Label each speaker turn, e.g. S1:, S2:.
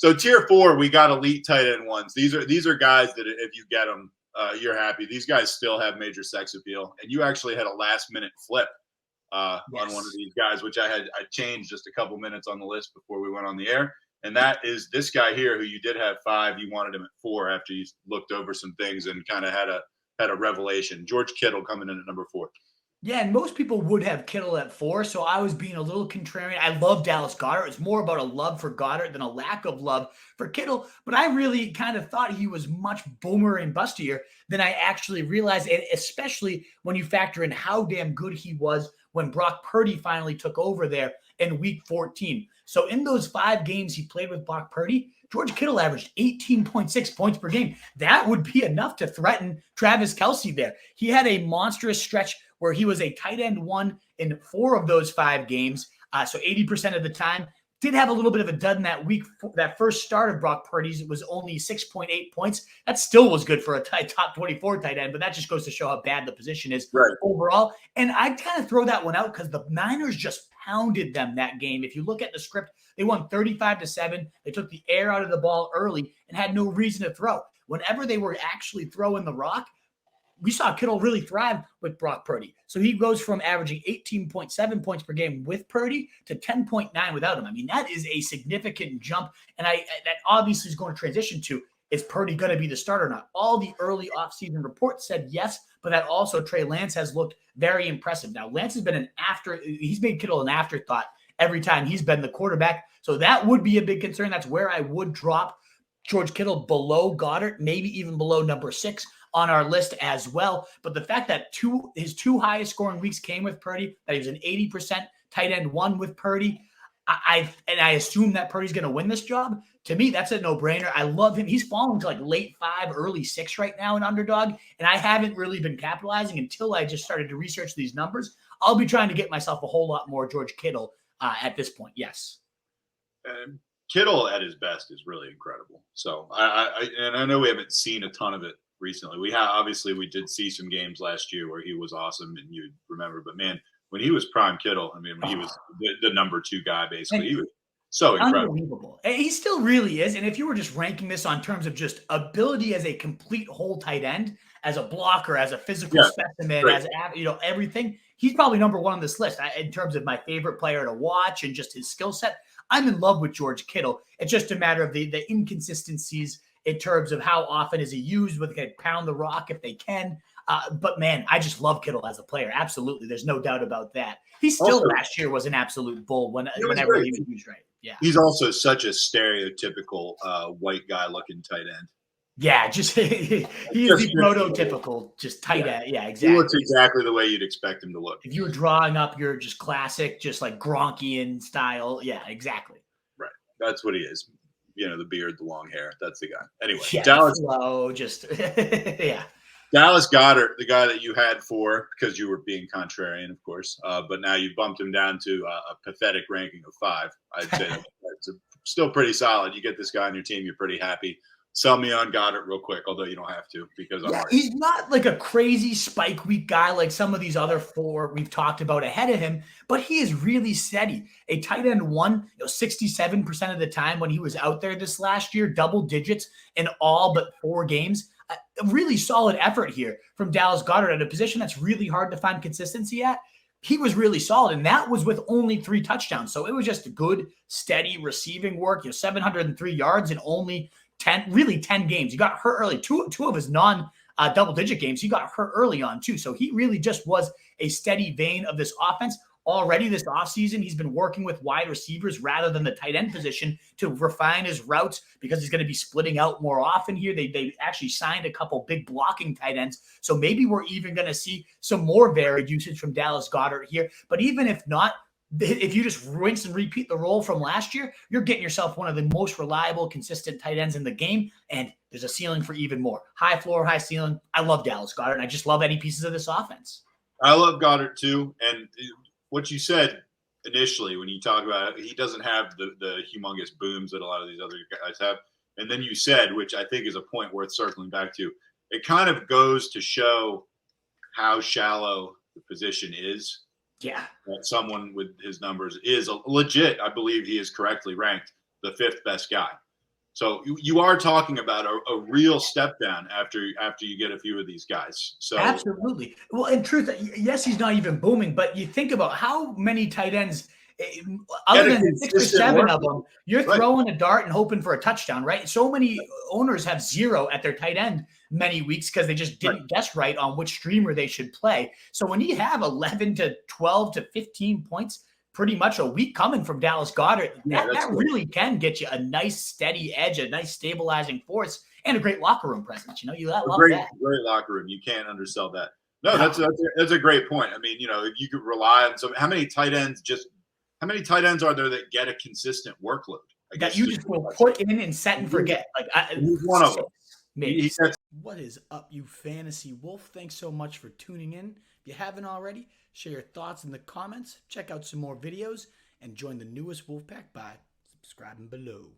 S1: So tier 4, we got elite tight end ones. These are guys that if you get them, you're happy. These guys still have major sex appeal, and you actually had a last minute flip on one of these guys, which I changed just a couple minutes on the list before we went on the air. And that is this guy here, who you did have 5. You wanted him at 4 after you looked over some things and kind of had a revelation. George Kittle coming in at number 4.
S2: Yeah, and most people would have Kittle at 4, so I was being a little contrarian. I love Dallas Goedert. It's more about a love for Goedert than a lack of love for Kittle, but I really kind of thought he was much boomer and bustier than I actually realized, and especially when you factor in how damn good he was when Brock Purdy finally took over there in Week 14. So in those 5 games he played with Brock Purdy, George Kittle averaged 18.6 points per game. That would be enough to threaten Travis Kelce there. He had a monstrous stretch where he was a tight end 1 in 4 of those 5 games. So 80% of the time. Did have a little bit of a dud in that week. That first start of Brock Purdy's, it was only 6.8 points. That still was good for a top 24 tight end, but that just goes to show how bad the position is overall. And I kind of throw that one out because the Niners just pounded them that game. If you look at the script, they won 35-7. They took the air out of the ball early and had no reason to throw. Whenever they were actually throwing the rock, we saw Kittle really thrive with Brock Purdy. So he goes from averaging 18.7 points per game with Purdy to 10.9 without him. I mean, that is a significant jump. And that obviously is going to transition to, is Purdy going to be the starter or not? All the early offseason reports said yes, but that also Trey Lance has looked very impressive. Now, Lance has been he's made Kittle an afterthought every time he's been the quarterback. So that would be a big concern. That's where I would drop George Kittle below Goedert, maybe even below number 6 on our list as well. But the fact that his 2 highest scoring weeks came with Purdy, that he was an 80% tight end 1 with Purdy, I assume that Purdy's going to win this job. To me, that's a no-brainer. I love him. He's fallen to like late 5, early 6 right now in underdog, and I haven't really been capitalizing until I just started to research these numbers. I'll be trying to get myself a whole lot more George Kittle at this point. Yes.
S1: Kittle at his best is really incredible. So I know we haven't seen a ton of it recently. We did see some games last year where he was awesome, and you remember. But man, when he was prime Kittle, I mean, when he was the number 2 guy, basically, he was so incredible.
S2: Unbelievable. He still really is. And if you were just ranking this on terms of just ability as a complete whole tight end, as a blocker, as a physical specimen, as everything, he's probably number 1 on this list in terms of my favorite player to watch and just his skill set. I'm in love with George Kittle. It's just a matter of the inconsistencies in terms of how often is he used, whether they can pound the rock if they can. But man, I just love Kittle as a player. Absolutely. There's no doubt about that. He still last year was an absolute bull whenever he was used right. Yeah.
S1: He's also such a stereotypical white guy looking tight end.
S2: Yeah, just he is the prototypical just tight end. Yeah, exactly.
S1: He looks exactly the way you'd expect him to look.
S2: If you were drawing up your just classic, just like Gronkian style. Yeah, exactly.
S1: Right. That's what he is. The beard, the long hair. That's the guy. Anyway,
S2: Dallas
S1: Dallas Goedert, the guy that you had 4 because you were being contrarian, of course. But now you bumped him down to a pathetic ranking of 5. I'd say that's still pretty solid. You get this guy on your team, you're pretty happy. Sell me on Goedert real quick, although you don't have to because
S2: he's not like a crazy spike week guy like some of these other 4 we've talked about ahead of him, but he is really steady. A tight end 1, 67% of the time when he was out there this last year, double digits in all but 4 games. A really solid effort here from Dallas Goedert at a position that's really hard to find consistency at. He was really solid, and that was with only 3 touchdowns. So it was just good, steady receiving work. 703 yards in only 10 games. He got hurt early. Two of his double-digit games, he got hurt early on too. So he really just was a steady vein of this offense. Already this offseason, he's been working with wide receivers rather than the tight end position to refine his routes because he's going to be splitting out more often here. They actually signed a couple big blocking tight ends. So maybe we're even going to see some more varied usage from Dallas Goedert here. But even if not, if you just rinse and repeat the role from last year, you're getting yourself one of the most reliable, consistent tight ends in the game, and there's a ceiling for even more. High floor, high ceiling. I love Dallas Goedert, and I just love any pieces of this offense.
S1: I love Goedert too, and what you said initially when you talk about it, he doesn't have the humongous booms that a lot of these other guys have, and then you said, which I think is a point worth circling back to, it kind of goes to show how shallow the position is.
S2: Yeah.
S1: That someone with his numbers is legit. I believe he is correctly ranked the 5th best guy. So you are talking about a real step down after you get a few of these guys. So
S2: absolutely. Well, in truth, yes, he's not even booming, but you think about how many tight ends, other than 6 or 7 of them, you're throwing a dart and hoping for a touchdown, right? So many owners have 0 at their tight end many weeks because they just didn't guess right on which streamer they should play. So when you have 11 to 12 to 15 points pretty much a week coming from Dallas Goedert, that really can get you a nice steady edge, a nice stabilizing force, and a great locker room presence. You know, you love that.
S1: Great locker room. You can't undersell that. No, that's a great point. I mean, you know, if you could rely on how many tight ends are there that get a consistent workload?
S2: That you just will put in and set and forget. Like
S1: he's one of them.
S2: Maybe. What is up, you fantasy wolf? Thanks so much for tuning in. If you haven't already, share your thoughts in the comments, check out some more videos, and join the newest Wolfpack by subscribing below.